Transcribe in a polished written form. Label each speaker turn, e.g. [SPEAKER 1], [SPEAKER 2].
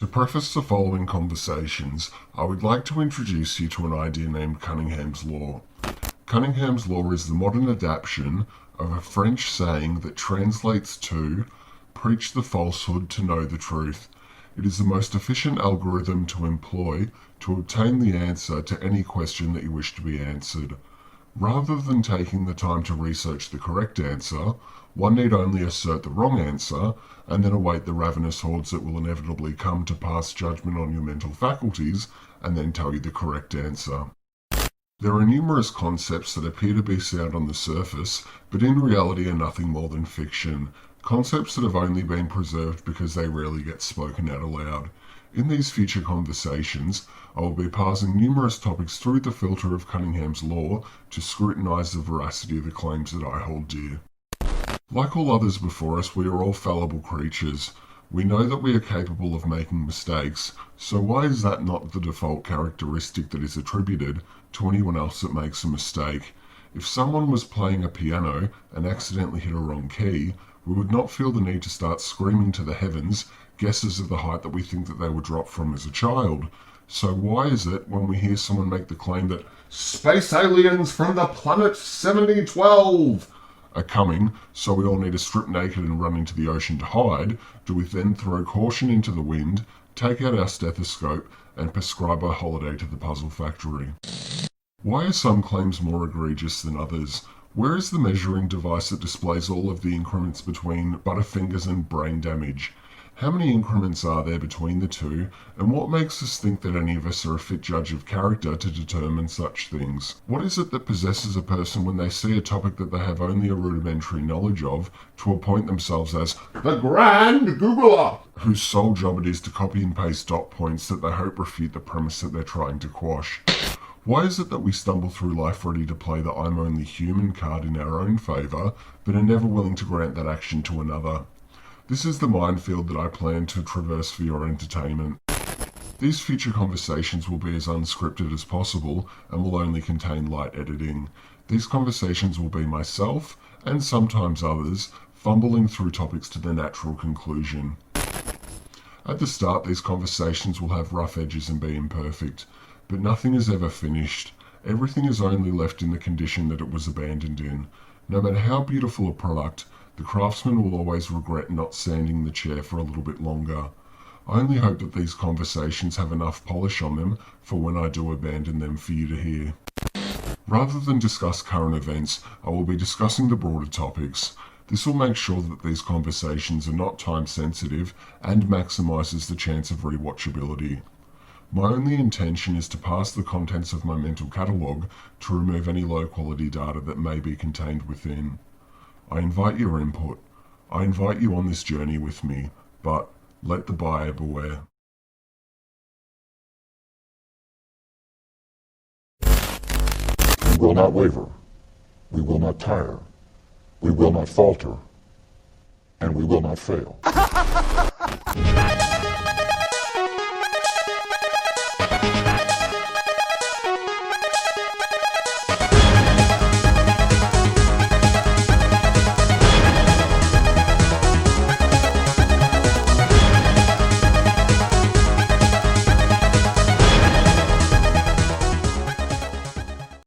[SPEAKER 1] To preface the following conversations, I would like to introduce you to an idea named Cunningham's Law. Cunningham's Law is the modern adaptation of a French saying that translates to preach the falsehood to know the truth. It is the most efficient algorithm to employ to obtain the answer to any question that you wish to be answered. Rather than taking the time to research the correct answer, one need only assert the wrong answer and then await the ravenous hordes that will inevitably come to pass judgment on your mental faculties and then tell you the correct answer. There are numerous concepts that appear to be sound on the surface, but in reality are nothing more than fiction. Concepts that have only been preserved because they rarely get spoken out aloud. In these future conversations, I will be parsing numerous topics through the filter of Cunningham's Law to scrutinise the veracity of the claims that I hold dear. Like all others before us, we are all fallible creatures. We know that we are capable of making mistakes, so why is that not the default characteristic that is attributed to anyone else that makes a mistake? If someone was playing a piano and accidentally hit a wrong key, we would not feel the need to start screaming to the heavens guesses of the height that we think that they were dropped from as a child. So why is it when we hear someone make the claim that space aliens from the planet 7012 are coming, so we all need to strip naked and run into the ocean to hide, do we then throw caution into the wind, take out our stethoscope, and prescribe a holiday to the puzzle factory? Why are some claims more egregious than others? Where is the measuring device that displays all of the increments between butterfingers and brain damage? How many increments are there between the two, and what makes us think that any of us are a fit judge of character to determine such things? What is it that possesses a person when they see a topic that they have only a rudimentary knowledge of to appoint themselves as the Grand Googler, whose sole job it is to copy and paste dot points that they hope refute the premise that they're trying to quash? Why is it that we stumble through life ready to play the I'm only human card in our own favour, but are never willing to grant that action to another? This is the minefield that I plan to traverse for your entertainment. These future conversations will be as unscripted as possible and will only contain light editing. These conversations will be myself, and sometimes others, fumbling through topics to their natural conclusion. At the start, these conversations will have rough edges and be imperfect, but nothing is ever finished. Everything is only left in the condition that it was abandoned in. No matter how beautiful a product, the craftsman will always regret not sanding the chair for a little bit longer. I only hope that these conversations have enough polish on them for when I do abandon them for you to hear. Rather than discuss current events, I will be discussing the broader topics. This will make sure that these conversations are not time sensitive and maximises the chance of rewatchability. My only intention is to parse the contents of my mental catalogue to remove any low quality data that may be contained within. I invite your input. I invite you on this journey with me, but let the buyer beware.
[SPEAKER 2] We will not waver. We will not tire. We will not falter. And we will not fail.